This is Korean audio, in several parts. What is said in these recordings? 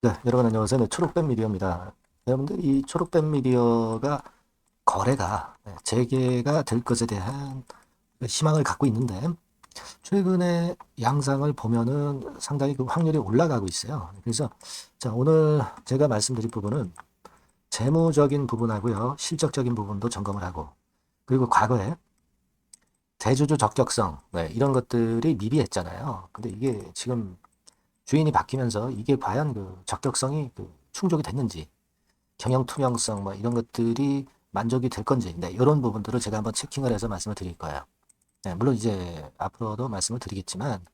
네, 여러분 안녕하세요. 네, 초록뱀 미디어입니다. 여러분들 이 초록뱀 미디어가 거래가 재개가 될 것에 대한 희망을 갖고 있는데 최근에 양상을 보면은 상당히 그 확률이 올라가고 있어요. 그래서 자, 오늘 제가 말씀드릴 부분은 재무적인 부분하고요, 실적적인 부분도 점검을 하고 그리고 과거에 대주주 적격성 이런 것들이 미비했잖아요. 근데 이게 지금 주인이 바뀌면서 이게 과연 그 적격성이 그 충족이 됐는지 경영 투명성 뭐 이런 것들이 만족이 될 건지 이런 부분들을 제가 한번 체킹을 해서 말씀을 드릴 거예요. 물론 이제 앞으로도 말씀을 드리겠지만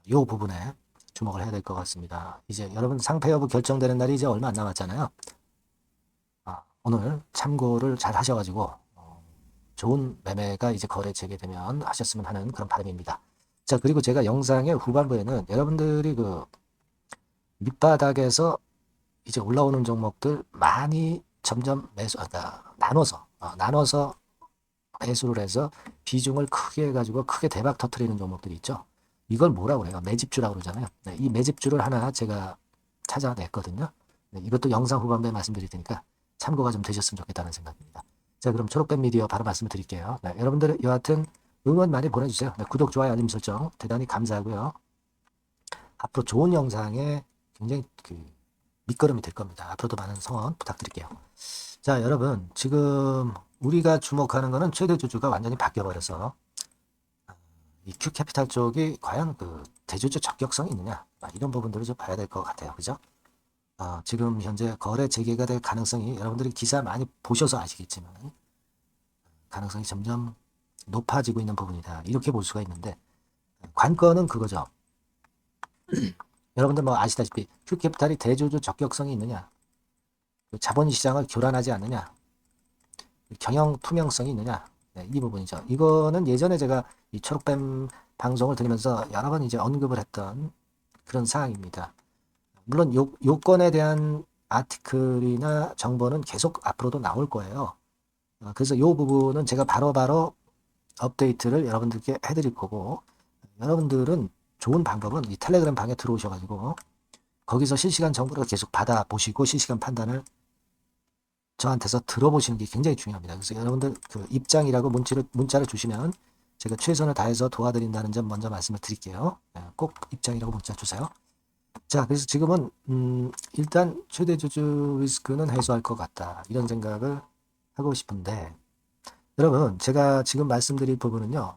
이 부분에 주목을 해야 될 것 같습니다. 이제 여러분 상패 여부 결정되는 날이 이제 얼마 안 남았잖아요. 오늘 참고를 잘 하셔가지고 좋은 매매가 이제 거래 재개되면 하셨으면 하는 그런 바람입니다. 자, 그리고 제가 영상의 후반부에는 여러분들이 그 밑바닥에서 이제 올라오는 종목들 많이 점점 나눠서 매수를 해서 비중을 크게 해가지고 크게 대박 터트리는 종목들이 있죠. 이걸 뭐라고 그래요? 매집주라고 그러잖아요. 이 매집주를 하나 제가 찾아냈거든요. 이것도 영상 후반부에 말씀드릴 테니까 참고가 좀 되셨으면 좋겠다는 생각입니다. 자, 그럼 초록뱀 미디어 바로 말씀을 드릴게요. 여러분들 여하튼 응원 많이 보내주세요. 구독, 좋아요, 알림 설정 대단히 감사하고요. 앞으로 좋은 영상에 굉장히 그 밑거름이 될 겁니다. 앞으로도 많은 성원 부탁드릴게요. 자, 여러분, 지금 우리가 주목하는 거는 최대 주주가 완전히 바뀌어버려서 이 Q캐피탈 쪽이 과연 그 대주주 적격성이 있느냐 이런 부분들을 좀 봐야 될 것 같아요. 그죠? 지금 현재 거래 재개가 될 가능성이 여러분들이 기사 많이 보셔서 아시겠지만 가능성이 점점 높아지고 있는 부분이다. 이렇게 볼 수가 있는데 관건은 그거죠. 여러분들 뭐 아시다시피 Q캐피탈이 대주주 적격성이 있느냐, 자본시장을 교란하지 않느냐, 경영 투명성이 있느냐, 이 부분이죠. 이거는 예전에 제가 이 초록뱀 방송을 들으면서 여러 번 이제 언급을 했던 그런 사항입니다. 물론 요건에 대한 아티클이나 정보는 계속 앞으로도 나올 거예요. 그래서 요 부분은 제가 바로바로 업데이트를 여러분들께 해드릴 거고, 여러분들은 좋은 방법은 이 텔레그램 방에 들어오셔가지고 거기서 실시간 정보를 계속 받아보시고 실시간 판단을 저한테서 들어보시는 게 굉장히 중요합니다. 그래서 여러분들 그 입장이라고 문자를 주시면 제가 최선을 다해서 도와드린다는 점 먼저 말씀을 드릴게요. 꼭 입장이라고 문자 주세요. 자, 그래서 지금은 일단 최대 주주 리스크는 해소할 것 같다. 이런 생각을 하고 싶은데 여러분 제가 지금 말씀드릴 부분은요.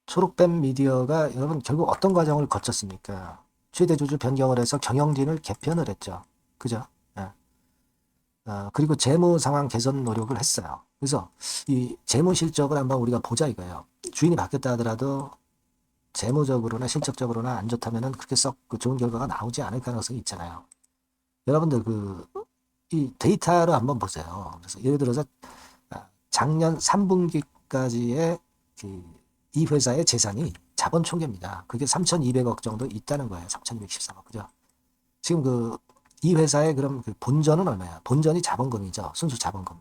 초록뱀 미디어가 여러분 결국 어떤 과정을 거쳤습니까? 최대 주주 변경을 해서 경영진을 개편을 했죠. 그죠? 예. 그리고 재무 상황 개선 노력을 했어요. 그래서 이 재무 실적을 한번 우리가 보자 이거예요. 주인이 바뀌었다 하더라도 재무적으로나 실적적으로나 안 좋다면은 그렇게 썩 그 좋은 결과가 나오지 않을 가능성이 있잖아요. 여러분들 이 데이터를 한번 보세요. 그래서 예를 들어서 작년 3분기까지의 이 회사의 재산이 자본 총계입니다. 그게 3,200억 정도 있다는 거예요. 3,213억. 그죠? 지금 이 회사의 그럼 그 본전은 얼마야? 본전이 자본금이죠. 순수 자본금.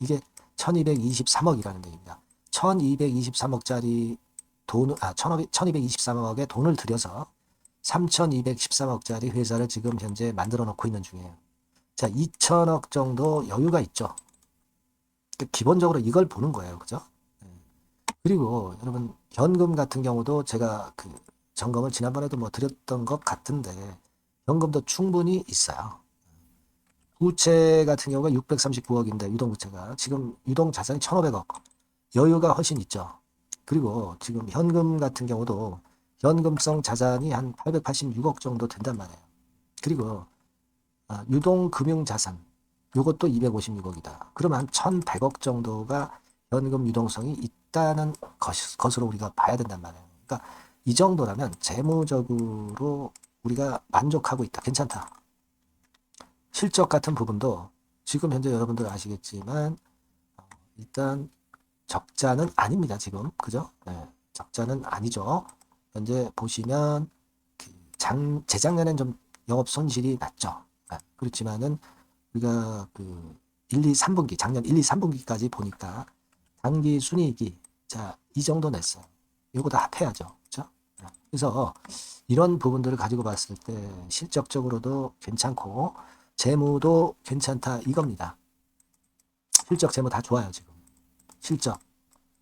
이게 1223억이라는 얘기입니다. 1223억짜리 1223억의 돈을 들여서 3213억짜리 회사를 지금 현재 만들어 놓고 있는 중이에요. 자, 2000억 정도 여유가 있죠. 기본적으로 이걸 보는 거예요. 그죠? 그리고 여러분, 현금 같은 경우도 제가 그 점검을 지난번에도 뭐 드렸던 것 같은데, 현금도 충분히 있어요. 부채 같은 경우가 639억인데, 유동부채가. 지금 유동자산이 1,500억. 여유가 훨씬 있죠. 그리고 지금 현금 같은 경우도 현금성 자산이 한 886억 정도 된단 말이에요. 그리고 유동금융자산, 이것도 256억이다. 그러면 한 1,100억 정도가 현금 유동성이 있다는 것으로 우리가 봐야 된단 말이에요. 그러니까 이 정도라면 재무적으로 우리가 만족하고 있다. 괜찮다. 실적 같은 부분도 지금 현재 여러분들 아시겠지만 일단 적자는 아닙니다. 지금 그죠? 네, 적자는 아니죠. 현재 보시면 재작년엔 좀 영업 손실이 났죠. 그렇지만은 우리가 1, 2, 3분기 작년 1, 2, 3분기까지 보니까 단기 순이익이 자, 이 정도 냈어요. 이거 다 합해야죠. 그렇죠? 그래서 이런 부분들을 가지고 봤을 때 실적적으로도 괜찮고 재무도 괜찮다 이겁니다. 실적 재무 다 좋아요 지금. 실적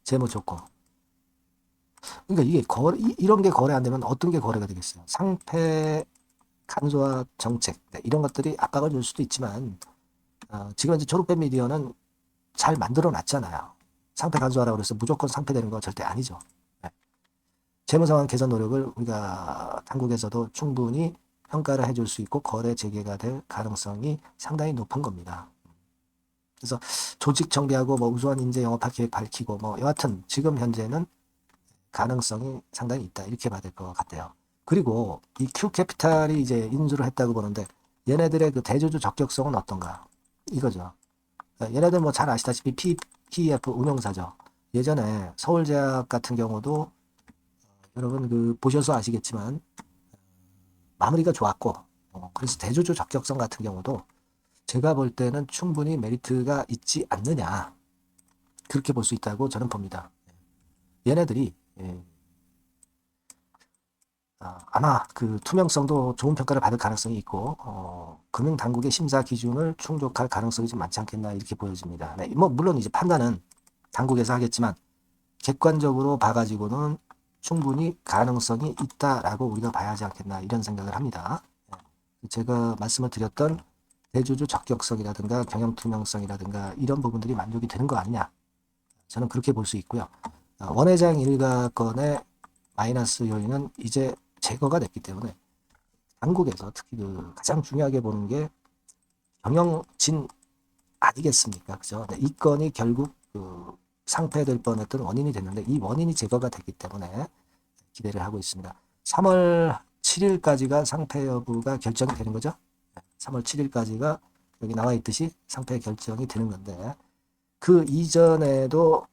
재무 좋고. 그러니까 이게 이런 게 거래 안 되면 어떤 게 거래가 되겠어요? 상패 간소화 정책 이런 것들이 압박을 줄 수도 있지만 지금 이제 초록뱀 미디어는 잘 만들어 놨잖아요. 상패 간소화라고 해서 무조건 상패되는 거 절대 아니죠. 네. 재무 상황 개선 노력을 우리가 당국에서도 충분히 평가를 해줄 수 있고 거래 재개가 될 가능성이 상당히 높은 겁니다. 그래서 조직 정비하고 뭐 우수한 인재 영업화 계획 밝히고 뭐 여하튼 지금 현재는 가능성이 상당히 있다 이렇게 봐야 될 것 같아요. 그리고 이 Q캐피탈이 이제 인수를 했다고 보는데 얘네들의 그 대주주 적격성은 어떤가 이거죠. 얘네들 뭐 잘 아시다시피 PEF 운용사죠. 예전에 서울제약 같은 경우도 여러분 그 보셔서 아시겠지만 마무리가 좋았고 그래서 대주주 적격성 같은 경우도 제가 볼 때는 충분히 메리트가 있지 않느냐 그렇게 볼 수 있다고 저는 봅니다. 얘네들이 아마 그 투명성도 좋은 평가를 받을 가능성이 있고 금융당국의 심사 기준을 충족할 가능성이 좀 많지 않겠나 이렇게 보여집니다. 네, 뭐 물론 이제 판단은 당국에서 하겠지만 객관적으로 봐가지고는 충분히 가능성이 있다라고 우리가 봐야 하지 않겠나 이런 생각을 합니다. 제가 말씀을 드렸던 대주주 적격성이라든가 경영 투명성이라든가 이런 부분들이 만족이 되는 거 아니냐 저는 그렇게 볼 수 있고요. 원회장 일가 건의 마이너스 요인은 이제 제거가 됐기 때문에 당국에서 특히 그 가장 중요하게 보는 게 경영진 아니겠습니까? 그죠? 이 건이 결국 그 상폐될 뻔했던 원인이 됐는데 이 원인이 제거가 됐기 때문에 기대를 하고 있습니다. 3월 7일까지가 상폐 여부가 결정이 되는 거죠. 3월 7일까지가 여기 나와 있듯이 상폐 결정이 되는 건데 그 이전에도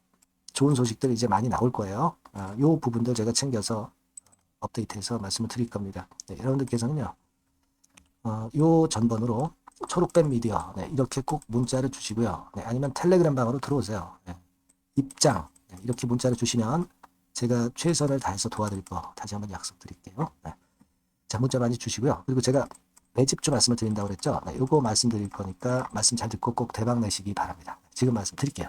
좋은 소식들이 이제 많이 나올 거예요. 이 부분들 제가 챙겨서 업데이트해서 말씀을 드릴 겁니다. 네, 여러분들께서는요. 요 전번으로 초록뱀 미디어 이렇게 꼭 문자를 주시고요. 아니면 텔레그램 방으로 들어오세요. 입장 이렇게 문자를 주시면 제가 최선을 다해서 도와드릴 거 다시 한번 약속드릴게요. 자 문자 많이 주시고요. 그리고 제가 매집주 말씀을 드린다고 그랬죠. 요거 말씀드릴 거니까 말씀 잘 듣고 꼭 대박 내시기 바랍니다. 지금 말씀드릴게요.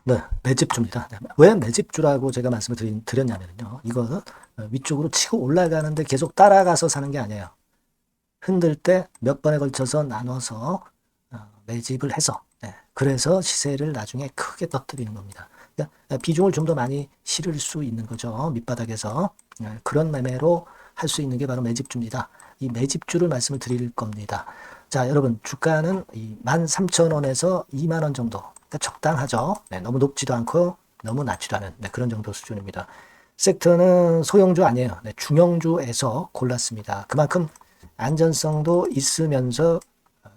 네, 매집주입니다. 왜 매집주라고 제가 말씀을 드렸냐면요. 이거는 위쪽으로 치고 올라가는데 계속 따라가서 사는 게 아니에요. 흔들 때 몇 번에 걸쳐서 나눠서 매집을 해서 그래서 시세를 나중에 크게 터뜨리는 겁니다. 그러니까 비중을 좀 더 많이 실을 수 있는 거죠. 밑바닥에서 그런 매매로 할 수 있는 게 바로 매집주입니다. 이 매집주를 말씀을 드릴 겁니다. 자 여러분 주가는 13,000원에서 2만원 정도 그러니까 적당하죠. 너무 높지도 않고 너무 낮지도 않은 그런 정도 수준입니다. 섹터는 소형주 아니에요. 중형주에서 골랐습니다. 그만큼 안전성도 있으면서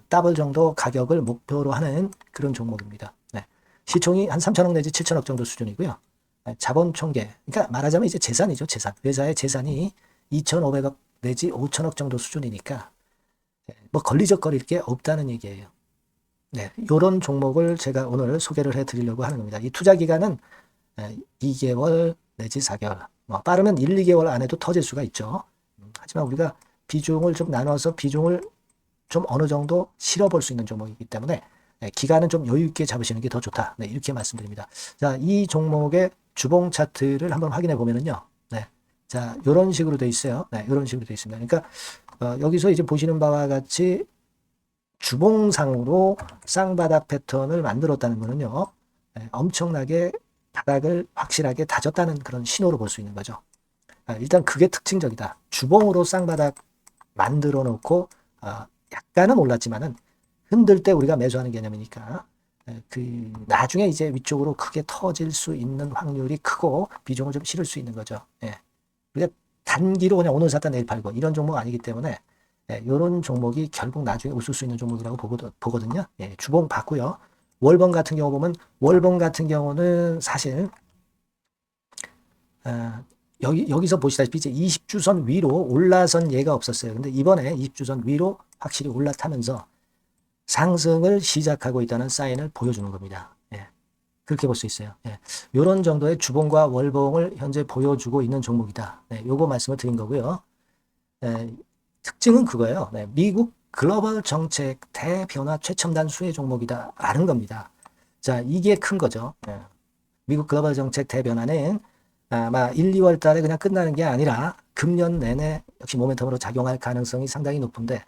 더블 정도 가격을 목표로 하는 그런 종목입니다. 시총이 한 3천억 내지 7천억 정도 수준이고요. 자본 총계, 그러니까 말하자면 이제 재산이죠. 재산. 회사의 재산이 2,500억 내지 5천억 정도 수준이니까 뭐 걸리적거릴 게 없다는 얘기예요. 이런 종목을 제가 오늘 소개를 해드리려고 하는 겁니다. 이 투자 기간은 2개월 내지 4개월, 뭐 빠르면 1, 2개월 안에도 터질 수가 있죠. 하지만 우리가 비중을 좀 나눠서 비중을 좀 어느 정도 실어볼 수 있는 종목이기 때문에 기간은 좀 여유 있게 잡으시는 게 더 좋다. 이렇게 말씀드립니다. 자, 이 종목의 주봉 차트를 한번 확인해 보면은요. 자, 이런 식으로 돼 있어요. 이런 식으로 돼 있습니다. 그러니까 여기서 이제 보시는 바와 같이 주봉상으로 쌍바닥 패턴을 만들었다는 거는요. 엄청나게 바닥을 확실하게 다졌다는 그런 신호로 볼 수 있는 거죠. 일단 그게 특징적이다. 주봉으로 쌍바닥 만들어 놓고 약간은 올랐지만은 흔들 때 우리가 매수하는 개념이니까 그 나중에 이제 위쪽으로 크게 터질 수 있는 확률이 크고 비중을 좀 실을 수 있는 거죠. 우리가 단기로 그냥 오늘 샀다 내일 팔고 이런 종목 아니기 때문에 이런 종목이 결국 나중에 웃을 수 있는 종목이라고 보거든요. 주봉 봤고요. 월봉 같은 경우 보면 월봉 같은 경우는 사실 여기서 보시다시피 이제 20주선 위로 올라선 예가 없었어요. 근데 이번에 20주선 위로 확실히 올라타면서 상승을 시작하고 있다는 사인을 보여주는 겁니다. 그렇게 볼 수 있어요. 예. 이런 정도의 주봉과 월봉을 현재 보여주고 있는 종목이다. 네, 요거 말씀을 드린 거고요. 예, 특징은 그거예요. 네, 미국 글로벌 정책 대변화 최첨단 수혜 종목이다. 라는 겁니다. 자, 이게 큰 거죠. 예. 미국 글로벌 정책 대변화는 아마 1, 2월 달에 그냥 끝나는 게 아니라 금년 내내 역시 모멘텀으로 작용할 가능성이 상당히 높은데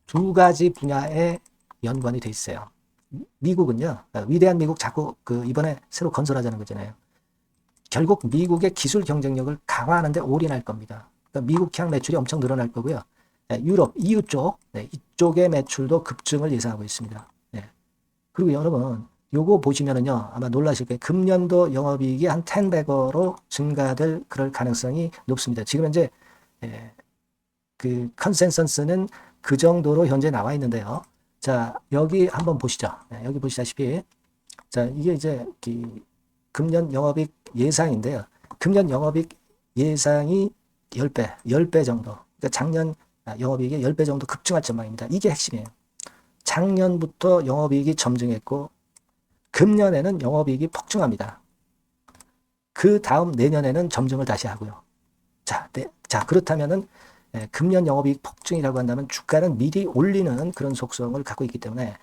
두 가지 분야에 연관이 돼 있어요. 미국은요, 위대한 미국 자꾸 이번에 새로 건설하자는 거잖아요. 결국 미국의 기술 경쟁력을 강화하는 데 올인할 겁니다. 그러니까 미국향 매출이 엄청 늘어날 거고요. 유럽, EU 쪽, 이쪽의 매출도 급증을 예상하고 있습니다. 그리고 여러분, 요거 보시면은요, 아마 놀라실 거예요. 금년도 영업이익이 한 10배로 증가될 그럴 가능성이 높습니다. 지금 현재, 그 컨센서스는 그 정도로 현재 나와 있는데요. 자, 여기 한번 보시죠. 여기 보시다시피, 자, 이게 이제 금년 영업이익 예상인데요. 금년 영업이익 예상이 10배 정도. 그러니까 작년 영업이익이 10배 정도 급증할 전망입니다. 이게 핵심이에요. 작년부터 영업이익이 점증했고, 금년에는 영업이익이 폭증합니다. 그 다음 내년에는 점증을 다시 하고요. 자, 그렇다면은 금년 영업이익 폭증이라고 한다면 주가는 미리 올리는 그런 속성을 갖고 있기 때문에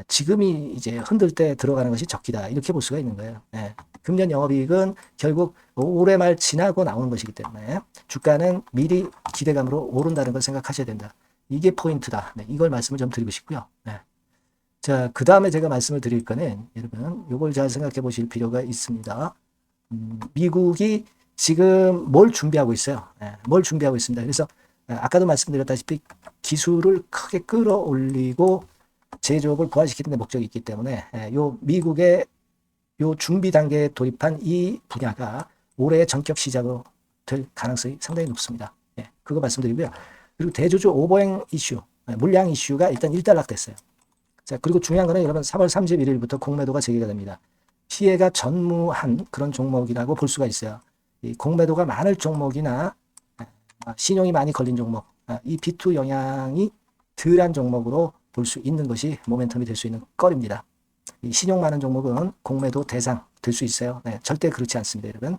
지금이 이제 흔들 때 들어가는 것이 적기다. 이렇게 볼 수가 있는 거예요. 금년 영업이익은 결국 올해 말 지나고 나오는 것이기 때문에 주가는 미리 기대감으로 오른다는 걸 생각하셔야 된다. 이게 포인트다. 이걸 말씀을 좀 드리고 싶고요. 자, 그 다음에 제가 말씀을 드릴 거는 여러분 이걸 잘 생각해 보실 필요가 있습니다. 미국이 지금 뭘 준비하고 있어요. 뭘 준비하고 있습니다. 그래서 아까도 말씀드렸다시피 기술을 크게 끌어올리고 제조업을 부활시키는 데 목적이 있기 때문에 요 미국의 요 준비 단계에 돌입한 이 분야가 올해 전격 시작으로 될 가능성이 상당히 높습니다. 그거 말씀드리고요. 그리고 대주주 오버행 이슈, 물량 이슈가 일단 일단락됐어요. 자, 그리고 중요한 거는 여러분 3월 31일부터 공매도가 재개가 됩니다. 피해가 전무한 그런 종목이라고 볼 수가 있어요. 이 공매도가 많을 종목이나 신용이 많이 걸린 종목, 이 B2 영향이 덜한 종목으로 볼 수 있는 것이 모멘텀이 될 수 있는 거리입니다. 이 신용 많은 종목은 공매도 대상 될 수 있어요. 절대 그렇지 않습니다, 여러분.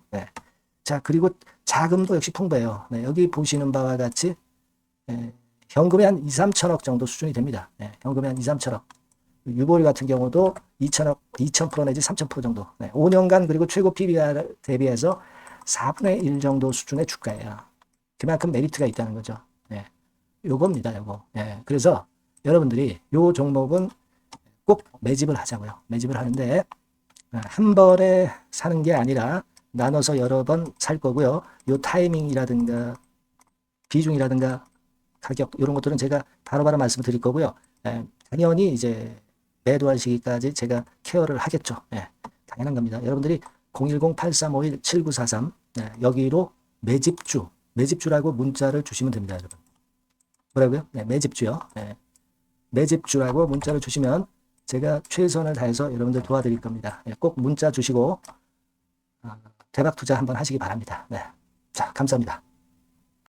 자, 그리고 자금도 역시 풍부해요. 여기 보시는 바와 같이 현금이 한 2, 3천억 정도 수준이 됩니다. 현금이 한 2, 3천억. 유보리 같은 경우도 2천억, 2,000% 내지 3,000% 정도. 5년간 그리고 최고 PBR 대비해서 4분의 1 정도 수준의 주가예요. 그만큼 메리트가 있다는 거죠. 요겁니다, 요거. 그래서 여러분들이 요 종목은 꼭 매집을 하자고요. 매집을 하는데 한 번에 사는 게 아니라 나눠서 여러 번 살 거고요. 요 타이밍이라든가 비중이라든가 가격 이런 것들은 제가 바로바로 말씀을 드릴 거고요. 당연히 이제 매도할 시기까지 제가 케어를 하겠죠. 당연한 겁니다. 여러분들이 010-8351-7943 여기로 매집주라고 문자를 주시면 됩니다, 여러분. 뭐라고요? 매집주요. 매집주라고 문자를 주시면 제가 최선을 다해서 여러분들 도와드릴 겁니다. 꼭 문자 주시고 대박 투자 한번 하시기 바랍니다. 자, 감사합니다.